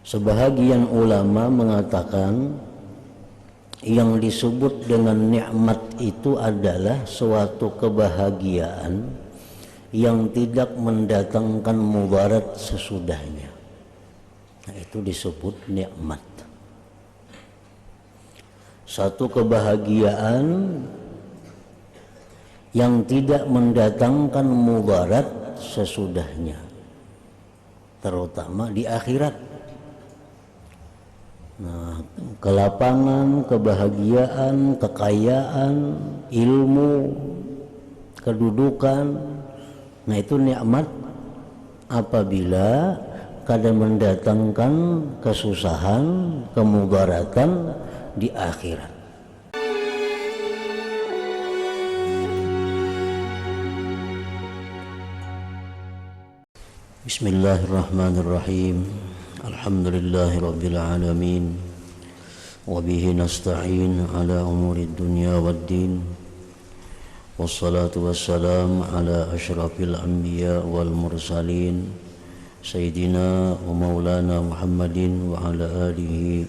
Sebahagian ulama mengatakan yang disebut dengan nikmat itu adalah suatu kebahagiaan yang tidak mendatangkan mudarat sesudahnya. Nah, itu disebut nikmat. Satu kebahagiaan yang tidak mendatangkan mudarat sesudahnya, terutama di akhirat. Nah, kelapangan, kebahagiaan, kekayaan, ilmu, kedudukan, nah itu nikmat apabila kadang mendatangkan kesusahan, kemudaratan di akhirat. Bismillahirrahmanirrahim. Alhamdulillahi rabbil alamin. Wa bihi nasta'in ala umuri dunya waddin. Wassalatu wassalam ala asyrafil anbiya wal mursalin Sayyidina wa maulana Muhammadin wa ala alihi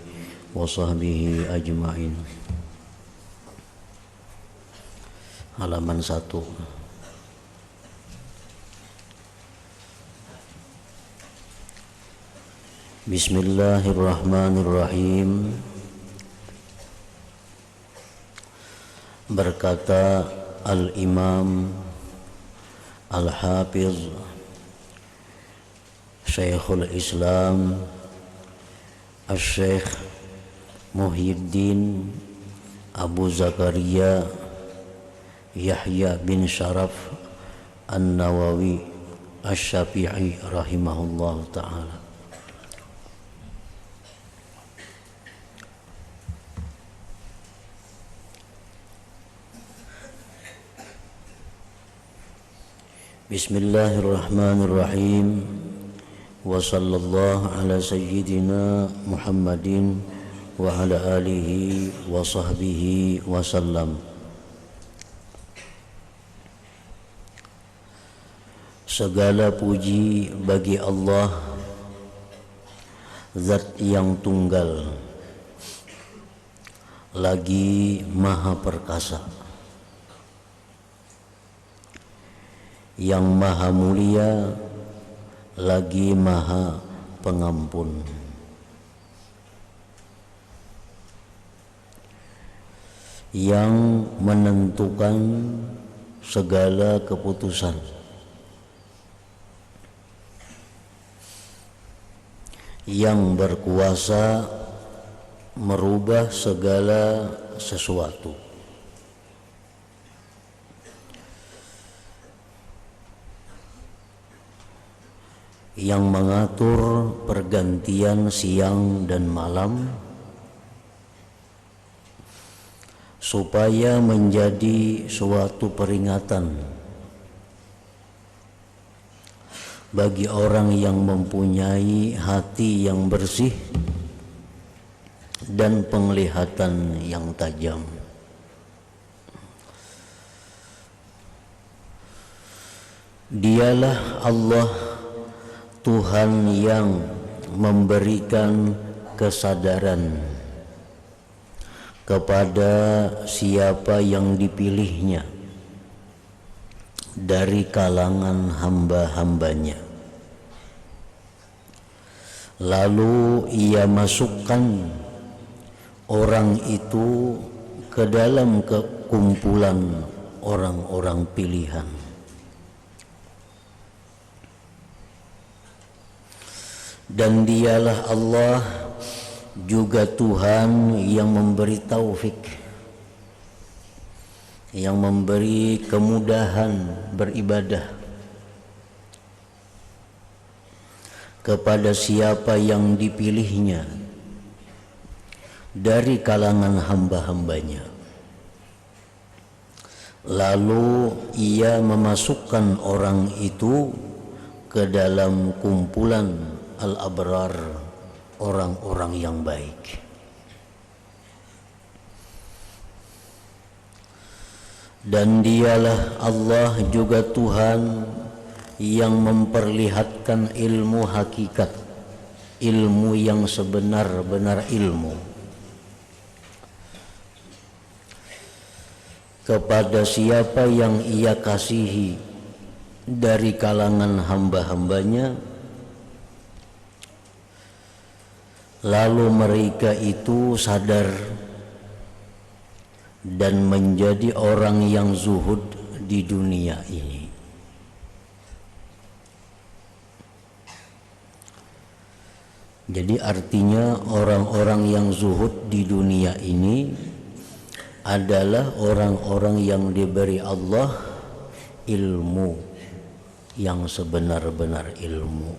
wa sahbihi ajma'in. Halaman 1. Bismillahirrahmanirrahim. Berkata Al-Imam Al-Hafiz Syekhul Islam Al-Syekh Muhyiddin Abu Zakaria Yahya bin Sharaf An-Nawawi Asy-Syafi'i rahimahullahu ta'ala. Bismillahirrahmanirrahim. Wa sallallahu ala sayyidina Muhammadin wa ala alihi wa sahbihi wa sallam. Segala puji bagi Allah, Zat yang tunggal lagi maha perkasa, yang maha mulia lagi maha pengampun. Yang menentukan segala keputusan, yang berkuasa merubah segala sesuatu, yang mengatur pergantian siang dan malam supaya menjadi suatu peringatan bagi orang yang mempunyai hati yang bersih dan penglihatan yang tajam. Dialah Allah, Tuhan yang memberikan kesadaran kepada siapa yang dipilihnya dari kalangan hamba-hambanya. Lalu ia masukkan orang itu ke dalam kumpulan orang-orang pilihan. Dan dialah Allah juga Tuhan yang memberi taufik, yang memberi kemudahan beribadah kepada siapa yang dipilihnya dari kalangan hamba-hambanya. Lalu ia memasukkan orang itu ke dalam kumpulan al-abrar, orang-orang yang baik. Dan dialah Allah juga Tuhan yang memperlihatkan ilmu hakikat ilmu yang sebenar-benar ilmu kepada siapa yang ia kasihi dari kalangan hamba-hambanya, lalu mereka itu sadar dan menjadi orang yang zuhud di dunia ini. Jadi artinya orang-orang yang zuhud di dunia ini adalah orang-orang yang diberi Allah ilmu yang sebenar-benar ilmu.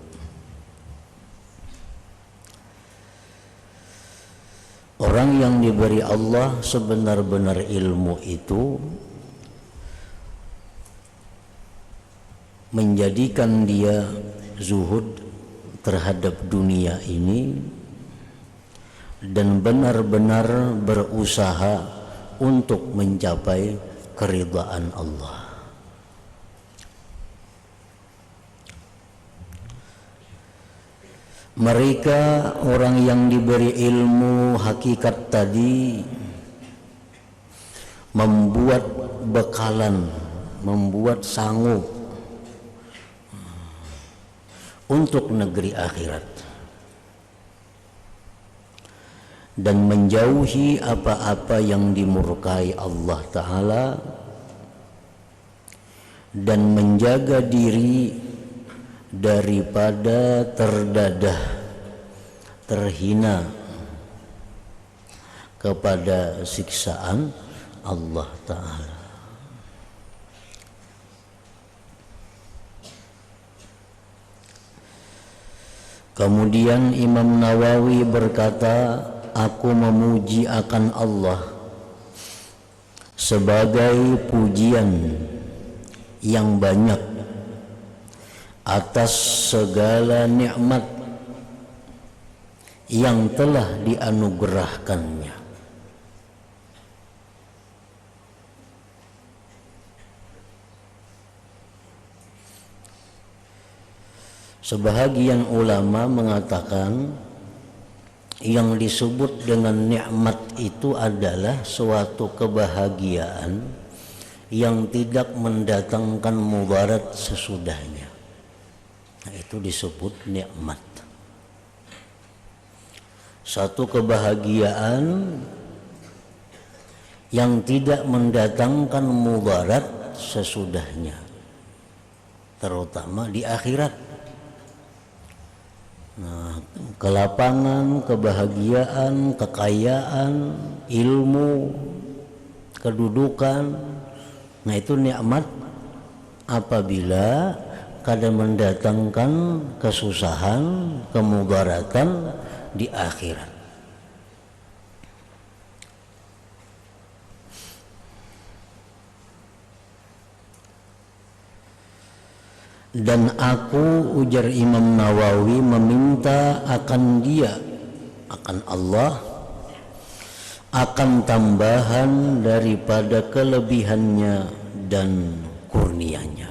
Orang yang diberi Allah sebenar-benar ilmu itu menjadikan dia zuhud terhadap dunia ini dan benar-benar berusaha untuk mencapai keridhaan Allah. Mereka orang yang diberi ilmu hakikat tadi membuat bekalan, membuat sanggup untuk negeri akhirat dan menjauhi apa-apa yang dimurkai Allah Ta'ala dan menjaga diri daripada terdadah, terhina kepada siksaan Allah Ta'ala. Kemudian Imam Nawawi berkata, aku memuji akan Allah sebagai pujian yang banyak atas segala nikmat yang telah dianugerahkannya. Sebahagian ulama mengatakan yang disebut dengan nikmat itu adalah suatu kebahagiaan yang tidak mendatangkan mudarat sesudahnya. Nah, itu disebut nikmat. Satu kebahagiaan yang tidak mendatangkan mudarat sesudahnya, terutama di akhirat. Nah, kelapangan, kebahagiaan, kekayaan, ilmu, kedudukan, nah itu nikmat apabila kadang mendatangkan kesusahan, kemudaratan di akhirat. Dan aku, ujar Imam Nawawi, meminta akan dia, akan Allah, akan tambahan daripada kelebihannya dan kurnianya.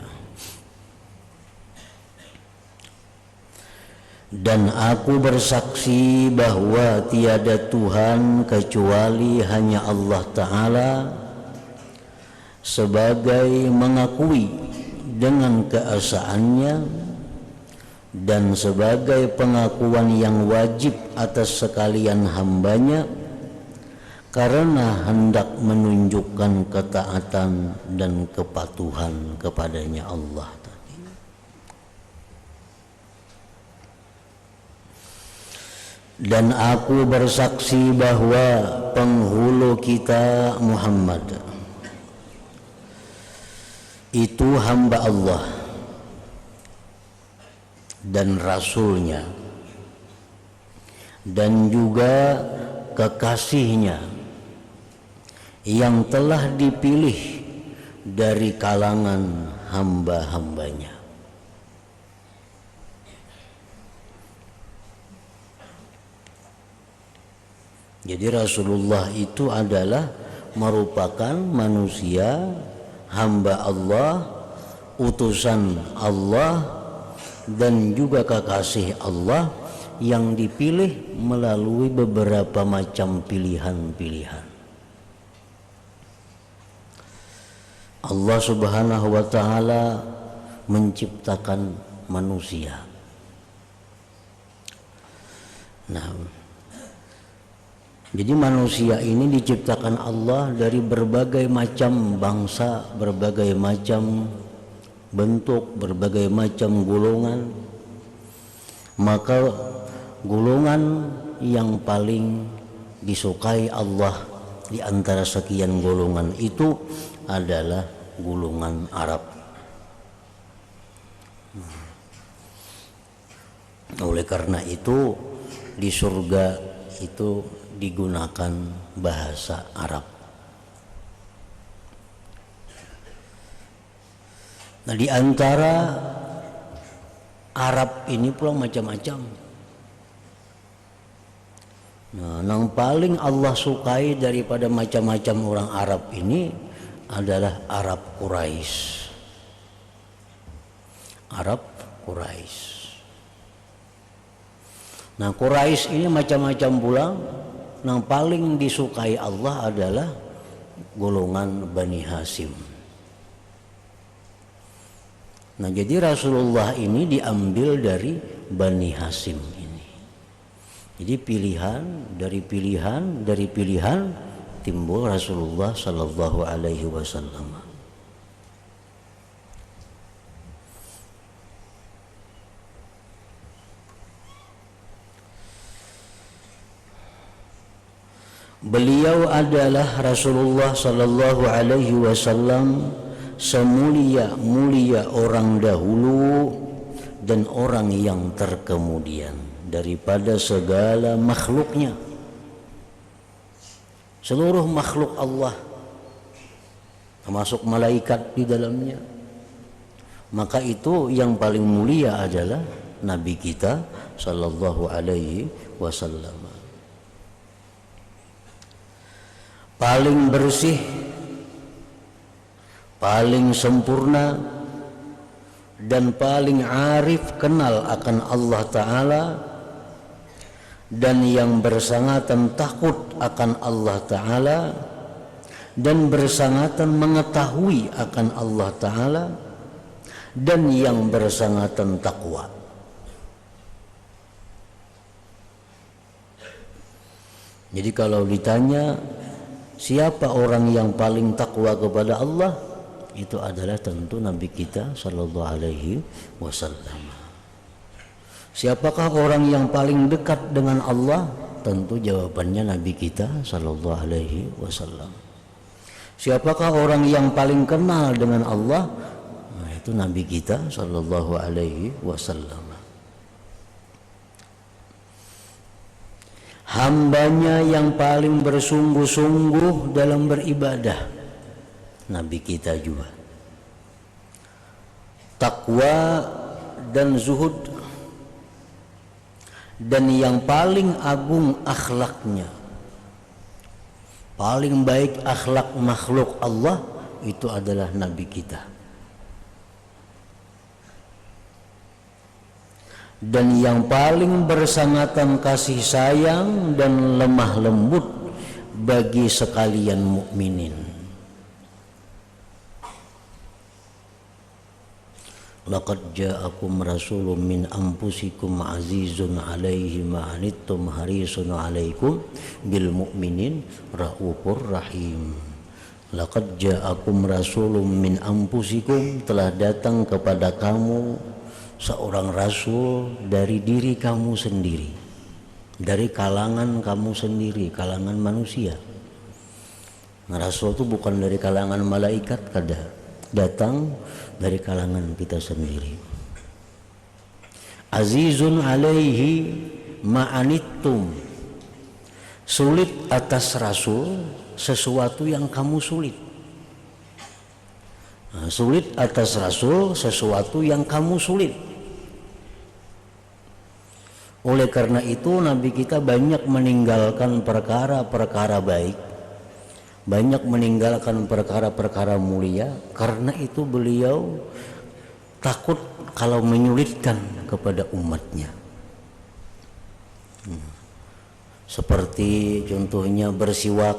Dan aku bersaksi bahwa tiada Tuhan kecuali hanya Allah Ta'ala, sebagai mengakui dengan keesaannya dan sebagai pengakuan yang wajib atas sekalian hambanya, karena hendak menunjukkan ketaatan dan kepatuhan kepadanya Allah. Dan aku bersaksi bahwa penghulu kita Muhammad itu hamba Allah dan Rasulnya, dan juga kekasihnya yang telah dipilih dari kalangan hamba-hambanya. Jadi Rasulullah itu adalah merupakan manusia, hamba Allah, utusan Allah, dan juga kekasih Allah yang dipilih melalui beberapa macam pilihan-pilihan. Allah Subhanahu wa taala menciptakan manusia. Nah, jadi manusia ini diciptakan Allah dari berbagai macam bangsa, berbagai macam bentuk, berbagai macam golongan. Maka golongan yang paling disukai Allah di antara sekian golongan itu adalah golongan Arab. Oleh karena itu di surga itu digunakan bahasa Arab. Nah, di antara Arab ini pula macam-macam. Nah, yang paling Allah sukai daripada macam-macam orang Arab ini adalah Arab Quraisy. Arab Quraisy. Nah, Quraisy ini macam-macam pula. Yang paling disukai Allah adalah golongan Bani Hashim. Nah, jadi Rasulullah ini diambil dari Bani Hashim ini. Jadi pilihan dari pilihan timbul Rasulullah Sallallahu Alaihi Wasallam. Beliau adalah Rasulullah Sallallahu Alaihi Wasallam, semulia-mulia orang dahulu dan orang yang terkemudian daripada segala makhluknya. Seluruh makhluk Allah, termasuk malaikat di dalamnya, maka itu yang paling mulia adalah Nabi kita Sallallahu Alaihi Wasallam. Paling bersih, paling sempurna, dan paling arif kenal akan Allah Ta'ala, dan yang bersangatan takut akan Allah Ta'ala, dan bersangatan mengetahui akan Allah Ta'ala, dan yang bersangatan takwa. Jadi kalau ditanya siapa orang yang paling takwa kepada Allah, itu adalah tentu Nabi kita Sallallahu Alaihi Wasallam. Siapakah orang yang paling dekat dengan Allah? Tentu jawabannya Nabi kita Sallallahu Alaihi Wasallam. Siapakah orang yang paling kenal dengan Allah? Nah, itu Nabi kita Sallallahu Alaihi Wasallam. Hambanya yang paling bersungguh-sungguh dalam beribadah, Nabi kita juga. Takwa dan zuhud, dan yang paling agung akhlaknya, paling baik akhlak makhluk Allah, itu adalah Nabi kita. Dan yang paling bersangatan kasih sayang dan lemah lembut bagi sekalian mukminin. Laqad ja'akum rasulun min anfusikum azizun 'alaihi ma 'anittum harisun 'alaikum bil mu'minin raufur rahim. Laqad ja'akum rasulun min anfusikum, telah datang kepada kamu seorang rasul dari diri kamu sendiri, dari kalangan kamu sendiri, kalangan manusia. Nah, rasul itu bukan dari kalangan malaikat, datang dari kalangan kita sendiri. Azizun alaihi ma'anittum, sulit atas rasul sesuatu yang kamu sulit. Nah, sulit atas rasul sesuatu yang kamu sulit. Oleh karena itu Nabi kita banyak meninggalkan perkara-perkara baik, banyak meninggalkan perkara-perkara mulia. Karena itu beliau takut kalau menyulitkan kepada umatnya. Seperti contohnya bersiwak.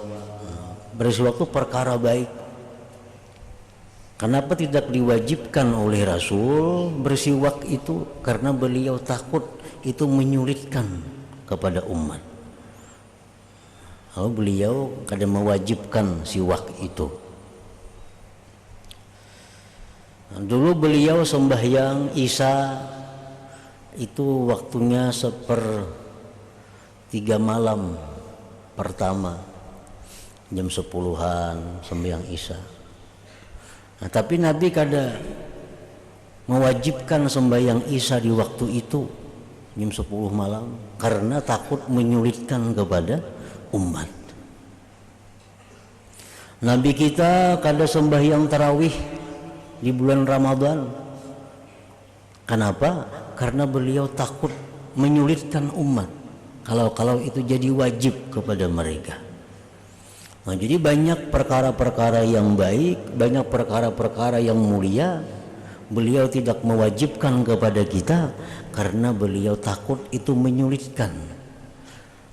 Bersiwak itu perkara baik. Kenapa tidak diwajibkan oleh Rasul bersiwak itu? Karena beliau takut itu menyulitkan kepada umat. Lalu beliau kadang mewajibkan siwak itu. Dulu beliau sembahyang Isya itu waktunya 1/3 malam pertama, jam 10-an sembahyang Isya. Nah, tapi Nabi kada mewajibkan sembahyang Isya di waktu itu jam 10 malam karena takut menyulitkan kepada umat. Nabi kita kada sembahyang tarawih di bulan Ramadan. Kenapa? Karena beliau takut menyulitkan umat kalau itu jadi wajib kepada mereka. Nah, jadi banyak perkara-perkara yang baik, banyak perkara-perkara yang mulia beliau tidak mewajibkan kepada kita karena beliau takut itu menyulitkan.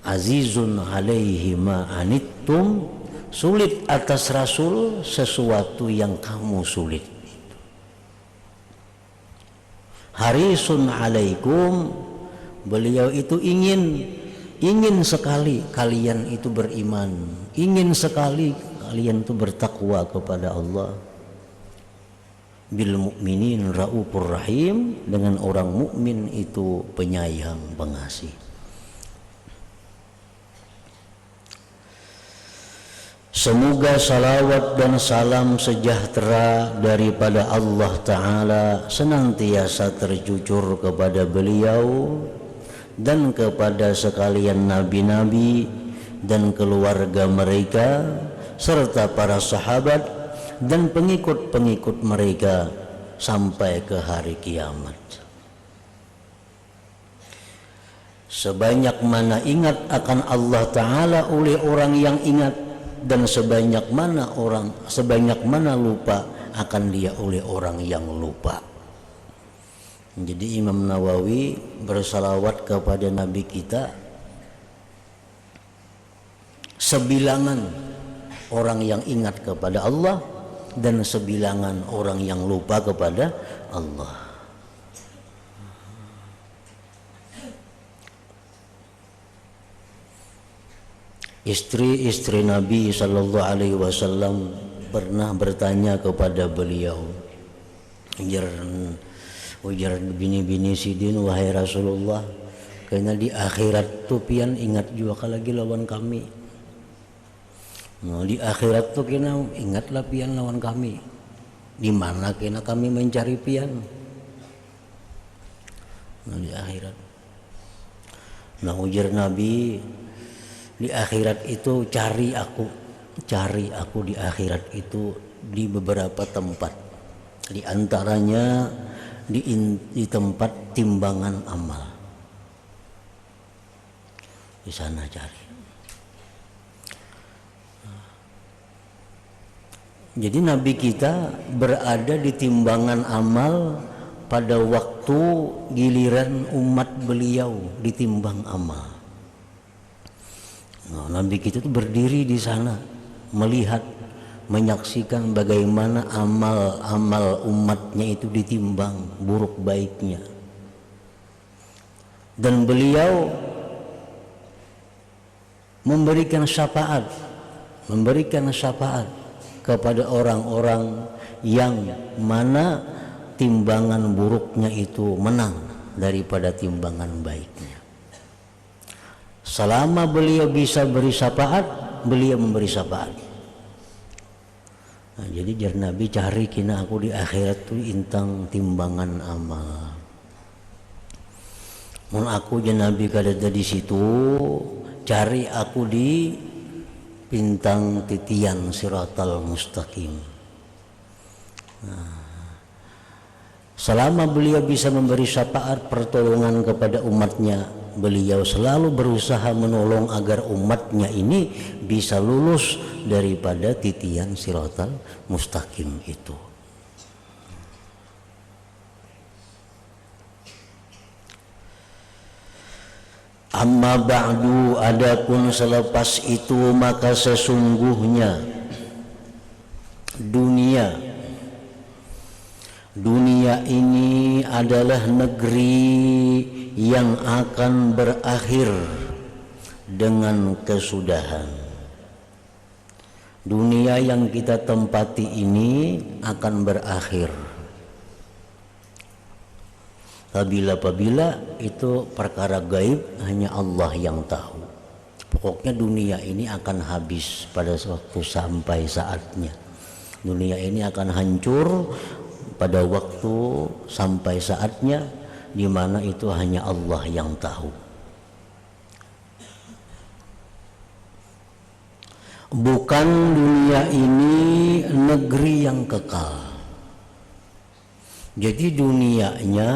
Azizun alaihi ma anittum, sulit atas Rasul sesuatu yang kamu sulit. Harisun alaikum, beliau itu ingin sekali kalian itu beriman, ingin sekali kalian itu bertakwa kepada Allah. Bil mukminin raufur rahim, dengan orang mukmin itu penyayang pengasih. Semoga salawat dan salam sejahtera daripada Allah Ta'ala senantiasa tercucur kepada beliau dan kepada sekalian nabi-nabi dan keluarga mereka serta para sahabat dan pengikut-pengikut mereka sampai ke hari kiamat. Sebanyak mana ingat akan Allah Ta'ala oleh orang yang ingat, dan sebanyak mana lupa akan dia oleh orang yang lupa. Jadi Imam Nawawi bersalawat kepada Nabi kita sebilangan orang yang ingat kepada Allah dan sebilangan orang yang lupa kepada Allah. Istri-istri Nabi Sallallahu Alaihi Wasallam pernah bertanya kepada beliau, ujar bini-bini sidin, wahai Rasulullah, karena di akhirat tuh pian ingat juga lagi lawan kami. Nah, di akhirat tuh kena ingatlah pian lawan kami. Di mana kena kami mencari pian? Nah, di akhirat. Nah, ujar Nabi, di akhirat itu cari aku di akhirat itu di beberapa tempat, di antaranya di tempat timbangan amal. Di sana cari. Jadi Nabi kita berada di timbangan amal pada waktu giliran umat beliau ditimbang amal. Nah, Nabi kita itu berdiri di sana melihat, menyaksikan bagaimana amal-amal umatnya itu ditimbang buruk baiknya. Dan beliau memberikan syafaat kepada orang-orang yang mana timbangan buruknya itu menang daripada timbangan baiknya. Selama beliau bisa beri syafaat, beliau memberi syafaat. Nah, jadi jar Nabi cari kina aku di akhirat tu intang timbangan amal. Mun aku jar Nabi kada di situ, cari aku di bintang titian siratal mustaqim. Nah, selama beliau bisa memberi syafaat pertolongan kepada umatnya, beliau selalu berusaha menolong agar umatnya ini bisa lulus daripada titian siratal mustaqim itu. Amma ba'du, adapun selepas itu maka sesungguhnya dunia ini adalah negeri yang akan berakhir dengan kesudahan. Dunia yang kita tempati ini akan berakhir. Apabila itu perkara gaib, hanya Allah yang tahu. Pokoknya dunia ini akan habis pada waktu sampai saatnya. Dunia ini akan hancur pada waktu sampai saatnya, di mana itu hanya Allah yang tahu. Bukan dunia ini negeri yang kekal. Jadi dunianya,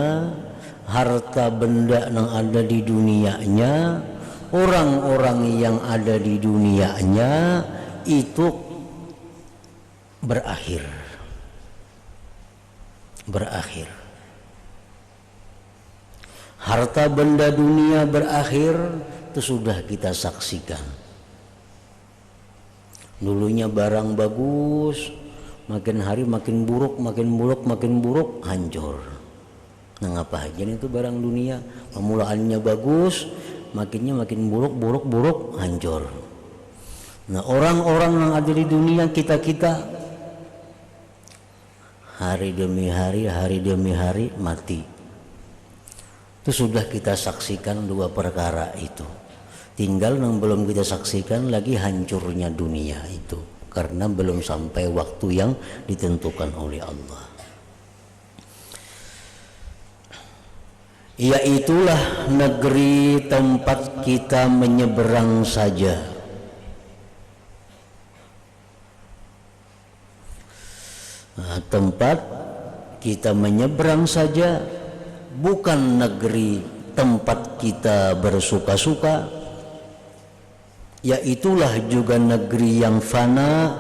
harta benda yang ada di dunianya, orang-orang yang ada di dunianya itu berakhir. Harta benda dunia berakhir, itu sudah kita saksikan. Dulunya barang bagus, makin hari makin buruk, hancur. Nah, ngapa aja itu barang dunia? Pemulaannya bagus, makin buruk, hancur. Nah, orang-orang yang ada di dunia, kita hari demi hari mati. Itu sudah kita saksikan dua perkara itu. Tinggal yang belum kita saksikan lagi hancurnya dunia itu, karena belum sampai waktu yang ditentukan oleh Allah. Yaitulah negeri tempat kita menyeberang saja. Nah, tempat kita menyeberang saja, bukan negeri tempat kita bersuka-suka. Yaitulah juga negeri yang fana,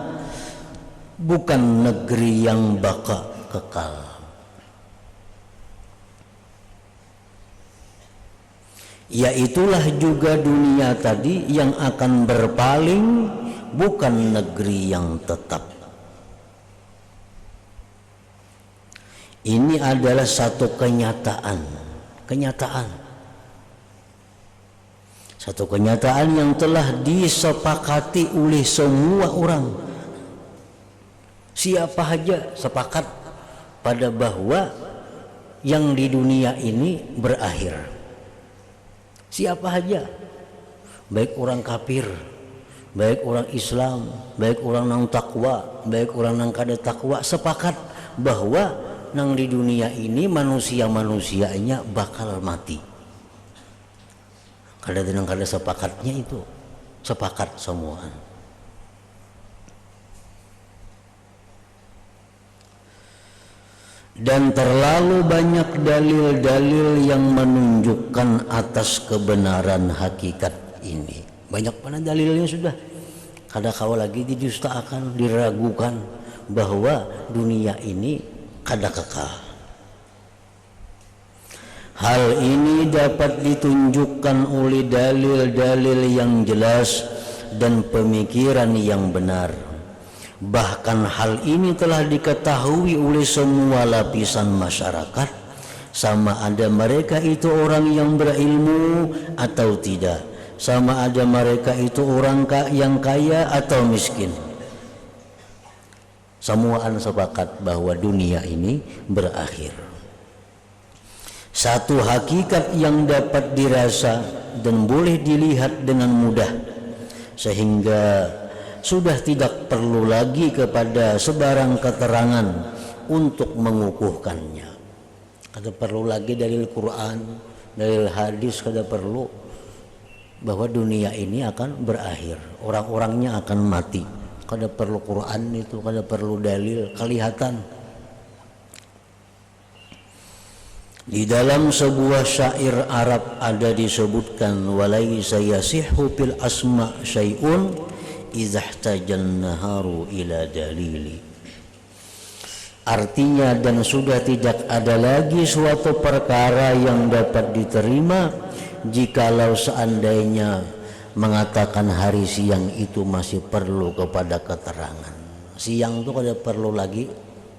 bukan negeri yang baka kekal. Yaitulah juga dunia tadi yang akan berpaling, bukan negeri yang tetap. Ini adalah satu kenyataan. Satu kenyataan yang telah disepakati oleh semua orang. Siapa saja sepakat pada bahwa yang di dunia ini berakhir. Siapa saja, baik orang kafir, baik orang Islam, baik orang nang takwa, baik orang nang kada takwa, sepakat bahwa nang di dunia ini manusia-manusianya bakal mati. Kada sepakatnya itu, sepakat semua. Dan terlalu banyak dalil-dalil yang menunjukkan atas kebenaran hakikat ini. Banyak mana dalilnya sudah. Kada kau lagi didustakan, diragukan bahwa dunia ini kada kekal. Hal ini dapat ditunjukkan oleh dalil-dalil yang jelas dan pemikiran yang benar. Bahkan hal ini telah diketahui oleh semua lapisan masyarakat, sama ada mereka itu orang yang berilmu atau tidak, sama ada mereka itu orang yang kaya atau miskin. Semuaan sepakat bahwa dunia ini berakhir. Satu hakikat yang dapat dirasa dan boleh dilihat dengan mudah, sehingga sudah tidak perlu lagi kepada sebarang keterangan untuk mengukuhkannya. Kada perlu lagi dalil Quran, dalil hadis, kada perlu, bahwa dunia ini akan berakhir, orang-orangnya akan mati. Kada perlu Quran itu, kada perlu dalil, kelihatan. Di dalam sebuah syair Arab ada disebutkan, walaisa yasihhu fil asma syai'un idza ihtajan naharu ila dalili. Artinya, dan sudah tidak ada lagi suatu perkara yang dapat diterima jikalau seandainya mengatakan hari siang itu masih perlu kepada keterangan. Siang itu kada perlu lagi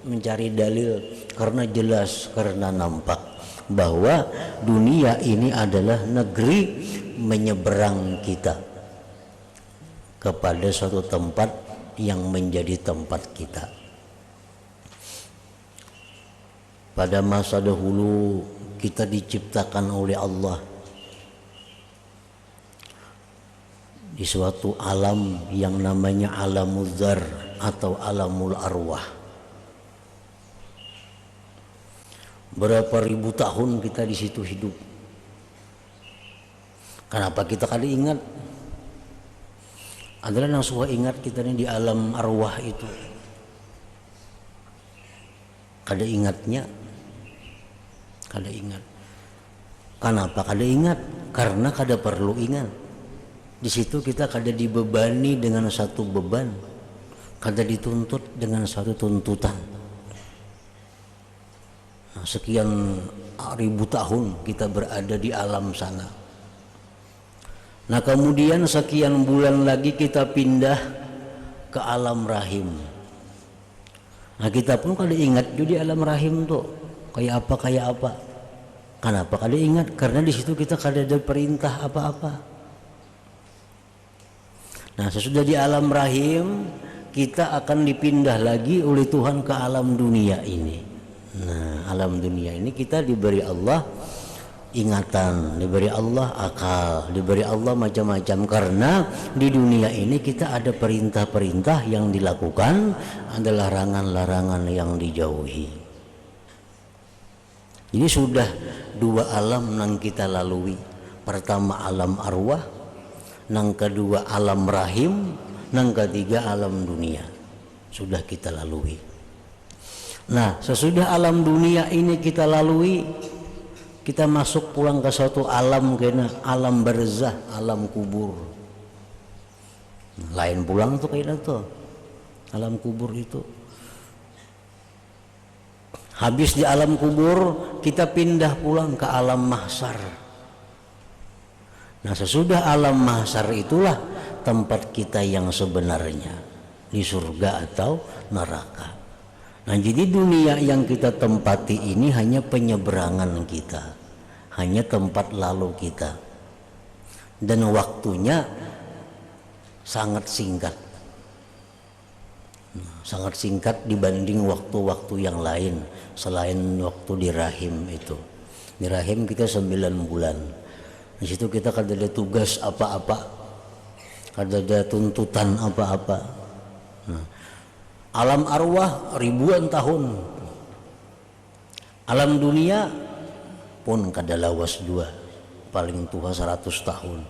mencari dalil, karena jelas, karena nampak bahwa dunia ini adalah negeri menyeberang kita kepada suatu tempat yang menjadi tempat kita. Pada masa dahulu kita diciptakan oleh Allah di suatu alam yang namanya alamul dzar atau alamul arwah. Berapa ribu tahun kita di situ hidup. Kenapa kita kali ingat? Adalah yang suka ingat kita ini di alam arwah itu. Kada ingatnya, kada ingat. Kenapa kada ingat? Karena kada perlu ingat. Di situ kita kada dibebani dengan satu beban, kada dituntut dengan satu tuntutan. Nah, sekian ribu tahun kita berada di alam sana. Nah, kemudian sekian bulan lagi kita pindah ke alam rahim. Nah, kita pun kada ingat juga di alam rahim tuh kayak apa. Kenapa kada ingat? Karena di situ kita kada ada perintah apa-apa. Nah, sesudah di alam rahim kita akan dipindah lagi oleh Tuhan ke alam dunia ini. Nah, alam dunia ini kita diberi Allah ingatan, diberi Allah akal, diberi Allah macam-macam, karena di dunia ini kita ada perintah-perintah yang dilakukan, ada larangan-larangan yang dijauhi. Ini sudah dua alam yang kita lalui. Pertama alam arwah, yang kedua alam rahim, yang ketiga alam dunia. Sudah kita lalui. Nah, sesudah alam dunia ini kita lalui, kita masuk pulang ke suatu alam kena alam barzah, alam kubur. Lain pulang tuh kayak itu. Alam kubur itu. Habis di alam kubur, kita pindah pulang ke alam mahsyar. Nah, sesudah alam mahsyar itulah tempat kita yang sebenarnya, di surga atau neraka. Nah, jadi dunia yang kita tempati ini hanya penyeberangan kita, hanya tempat lalu kita, dan waktunya sangat singkat, sangat singkat dibanding waktu-waktu yang lain selain waktu di rahim itu. Di rahim kita 9 bulan. Di situ kita kada ada tugas apa-apa, kada ada tuntutan apa-apa. Nah, alam arwah ribuan tahun, alam dunia pun kada lawas dua, paling tua 100 tahun.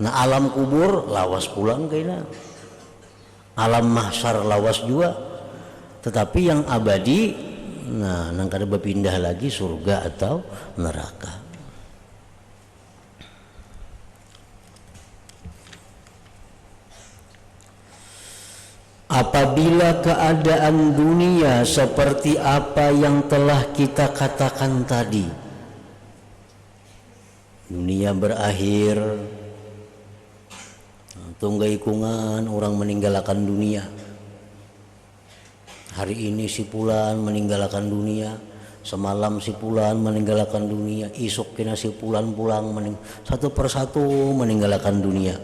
Nah, alam kubur lawas pulang kayaknya, alam mahsyar lawas juga, tetapi yang abadi, nah, nang kada berpindah lagi surga atau neraka. Apabila keadaan dunia seperti apa yang telah kita katakan tadi, dunia berakhir, tunggai kungan orang meninggalkan dunia. Hari ini si Pulan meninggalkan dunia, semalam si Pulan meninggalkan dunia, isuk kena si Pulan pulang satu persatu meninggalkan dunia.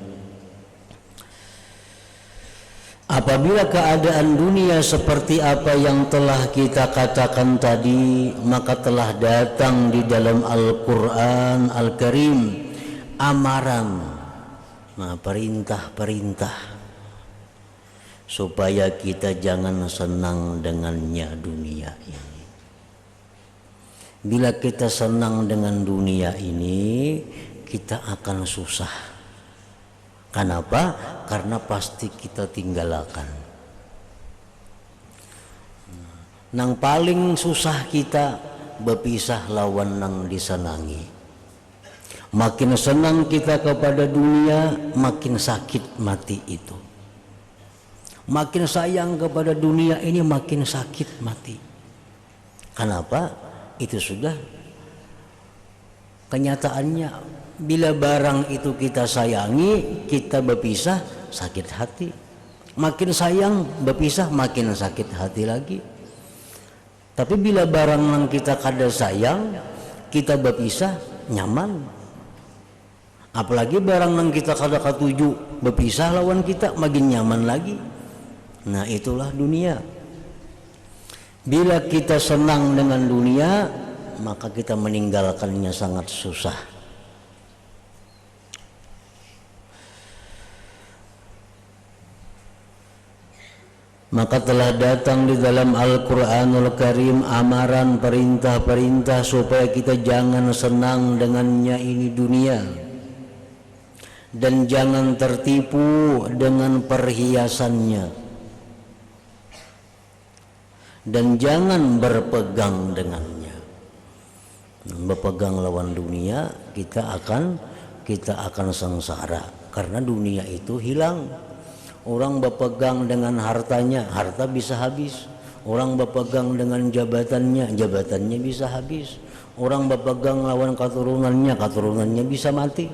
Apabila keadaan dunia seperti apa yang telah kita katakan tadi, maka telah datang di dalam Al-Quran Al-Karim amaran, nah, perintah-perintah supaya kita jangan senang dengannya dunia ini. Bila kita senang dengan dunia ini, kita akan susah. Kenapa? Karena pasti kita tinggalkan. Nang paling susah kita berpisah lawan nang disenangi. Makin senang kita kepada dunia, makin sakit mati itu. Makin sayang kepada dunia ini, makin sakit mati. Kenapa? Itu sudah Kenyataannya bila barang itu kita sayangi, kita berpisah, sakit hati. Makin sayang berpisah, makin sakit hati lagi. Tapi bila barang yang kita kada sayang, kita berpisah, nyaman. Apalagi barang yang kita kada katuju berpisah lawan kita, makin nyaman lagi. Nah itulah dunia. Bila kita senang dengan dunia, maka kita meninggalkannya sangat susah. Maka telah datang di dalam Al-Quranul Karim amaran perintah-perintah supaya kita jangan senang dengannya ini dunia, dan jangan tertipu dengan perhiasannya, dan jangan berpegang dengannya. Berpegang lawan dunia, kita akan sengsara, karena dunia itu hilang. Orang berpegang dengan hartanya, harta bisa habis. Orang berpegang dengan jabatannya, jabatannya bisa habis. Orang berpegang lawan keturunannya, keturunannya bisa mati.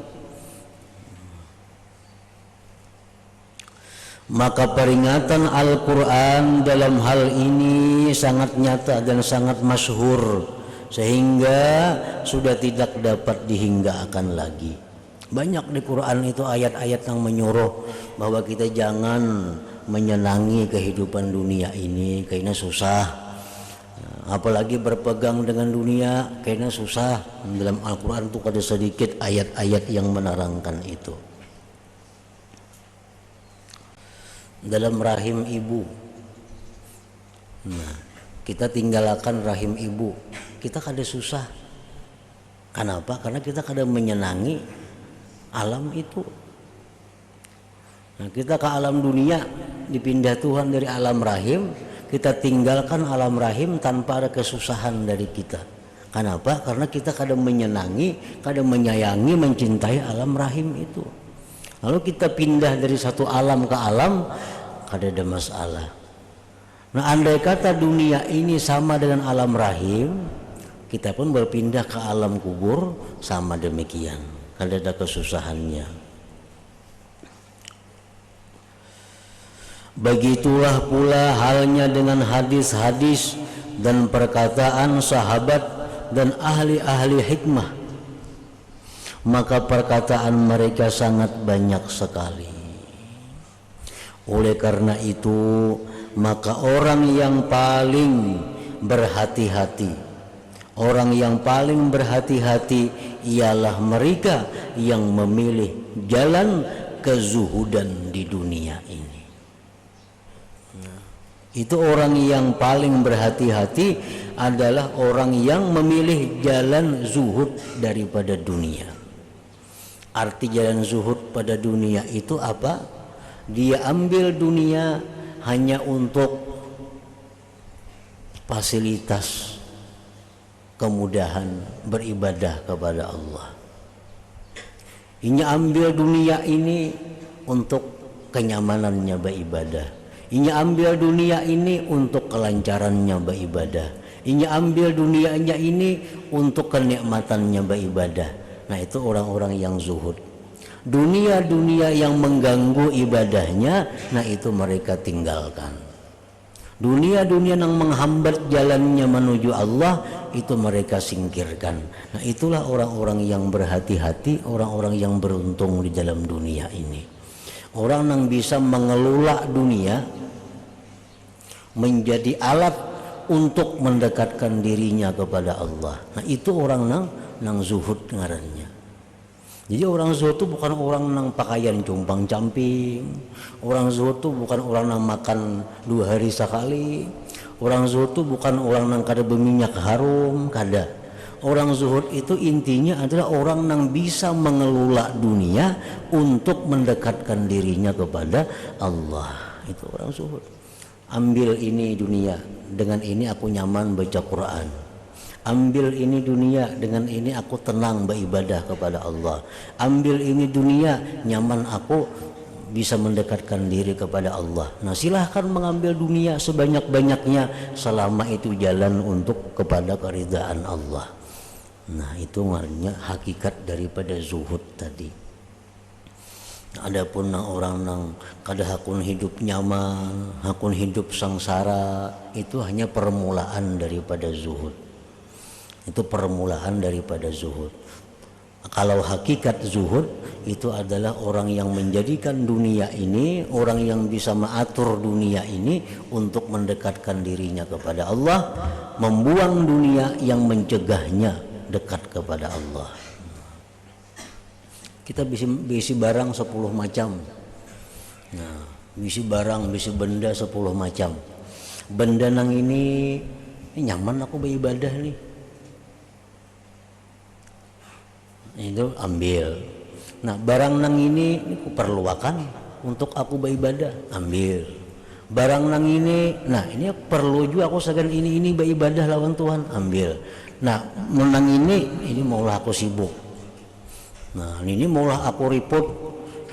Maka peringatan Al-Quran dalam hal ini sangat nyata dan sangat masyhur, sehingga sudah tidak dapat dihinggakan lagi. Banyak di Quran itu ayat-ayat yang menyuruh bahwa kita jangan menyenangi kehidupan dunia ini karena susah. Apalagi berpegang dengan dunia karena susah. Dalam Al-Quran itu ada sedikit ayat-ayat yang menerangkan itu. Dalam rahim ibu, nah, kita tinggalkan rahim ibu, kita kada susah. Kenapa? Karena kita kada menyenangi alam itu. Nah, kita ke alam dunia, dipindah Tuhan dari alam rahim, kita tinggalkan alam rahim tanpa ada kesusahan dari kita. Kenapa? Karena kita kada menyenangi, kada menyayangi, mencintai alam rahim itu. Lalu kita pindah dari satu alam ke alam, kada ada masalah. Nah, andai kata dunia ini sama dengan alam rahim, kita pun berpindah ke alam kubur sama demikian, kada ada kesusahannya. Begitulah pula halnya dengan hadis-hadis dan perkataan sahabat dan ahli-ahli hikmah. Maka perkataan mereka sangat banyak sekali. Oleh karena itu, maka orang yang paling berhati-hati, orang yang paling berhati-hati ialah mereka yang memilih jalan kezuhudan di dunia ini. Itu orang yang paling berhati-hati adalah orang yang memilih jalan zuhud daripada dunia. Arti jalan zuhud pada dunia itu apa? Dia ambil dunia hanya untuk fasilitas kemudahan beribadah kepada Allah. Ini ambil dunia ini untuk kenyamanannya beribadah. Ini ambil dunia ini untuk kelancarannya beribadah. Ini ambil dunianya ini untuk kenikmatannya beribadah. Nah, itu orang-orang yang zuhud. Dunia-dunia yang mengganggu ibadahnya, nah itu mereka tinggalkan. Dunia-dunia yang menghambat jalannya menuju Allah, itu mereka singkirkan. Nah, itulah orang-orang yang berhati-hati, orang-orang yang beruntung di dalam dunia ini. Orang yang bisa mengelola dunia menjadi alat untuk mendekatkan dirinya kepada Allah. Nah, itu orang nang zuhud ngarannya. Jadi orang zuhud itu bukan orang nang pakaian cumpang camping. Orang zuhud itu bukan orang nang makan 2 hari sekali. Orang zuhud itu bukan orang nang kada berminyak harum, kada. Orang zuhud itu intinya adalah orang yang bisa mengelola dunia untuk mendekatkan dirinya kepada Allah. Itu orang zuhud. Ambil ini dunia, dengan ini aku nyaman baca Quran. Ambil ini dunia, dengan ini aku tenang beribadah kepada Allah. Ambil ini dunia, nyaman aku bisa mendekatkan diri kepada Allah. Nah, silahkan mengambil dunia sebanyak-banyaknya selama itu jalan untuk kepada keridhaan Allah. Nah itu artinya hakikat daripada zuhud tadi. Adapun orang nang kada hakun hidup nyaman, hakun hidup sangsara, itu hanya permulaan daripada zuhud. Itu permulaan daripada zuhud. Kalau hakikat zuhud itu adalah orang yang menjadikan dunia ini, orang yang bisa mengatur dunia ini untuk mendekatkan dirinya kepada Allah, membuang dunia yang mencegahnya dekat kepada Allah. Kita bisi barang 10 macam. Nah, bisi barang, bisi benda 10 macam. Benda nang ini nyaman aku beribadah nih. Itu ambil. Nah, barang nang ini aku perluakan untuk aku beribadah, ambil. Barang nang ini, nah ini perlu juga aku segan ini beribadah lawan Tuhan, ambil. Nah, menang ini maulah aku sibuk. Nah, ini maulah aku ribut,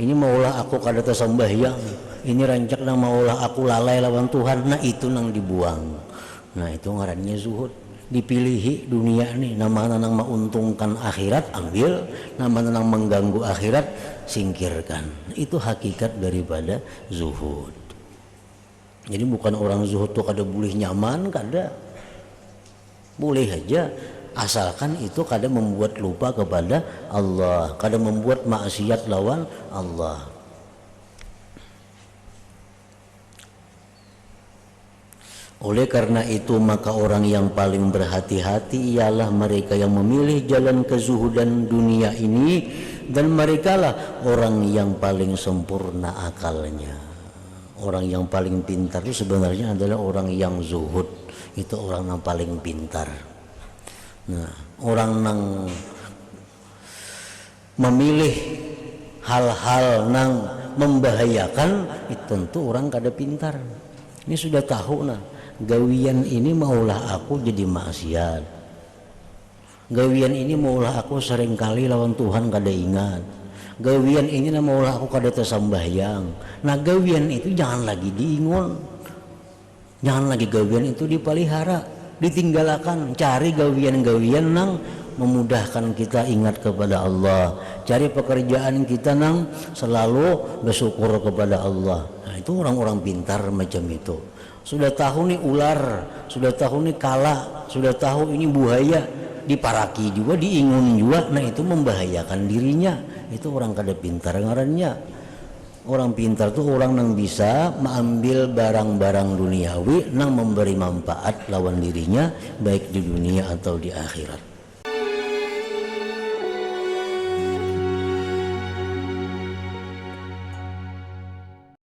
ini maulah aku kada tersembahyang, ini rancak nang maulah aku lalai lawan Tuhan. Nah, itu nang dibuang. Nah, itu ngarannya zuhud. Dipilihi dunia nih, nama nang menguntungkan akhirat ambil, nama nang mengganggu akhirat singkirkan. Itu hakikat daripada zuhud. Jadi bukan orang zuhud tuh kada boleh nyaman, kada boleh aja, asalkan itu kada membuat lupa kepada Allah, kada membuat maksiat lawan Allah. Oleh karena itu maka orang yang paling berhati-hati ialah mereka yang memilih jalan kezuhudan dunia ini, dan merekalah orang yang paling sempurna akalnya. Orang yang paling pintar itu sebenarnya adalah orang yang zuhud. Itu orang yang paling pintar. Nah, orang yang memilih hal-hal yang membahayakan itu tentu orang kada pintar. Ini sudah tahu nah, gawian ini maulah aku jadi maksiat, gawian ini maulah aku seringkali lawan Tuhan kada ingat, gawian ini maulah aku kada tersembahyang. Nah, gawian itu jangan lagi diingon, jangan lagi gawian itu dipelihara, ditinggalkan. Cari gawian-gawian nang memudahkan kita ingat kepada Allah, cari pekerjaan kita nang selalu bersyukur kepada Allah. Nah, itu orang-orang pintar macam itu. Sudah tahu nih ular, sudah tahu nih kala, sudah tahu ini buaya, diparaki juga, diingun juga. Nah, itu membahayakan dirinya. Itu orang kada pintar ngarannya. Orang pintar tuh orang yang bisa mengambil barang-barang duniawi yang memberi manfaat lawan dirinya, baik di dunia atau di akhirat.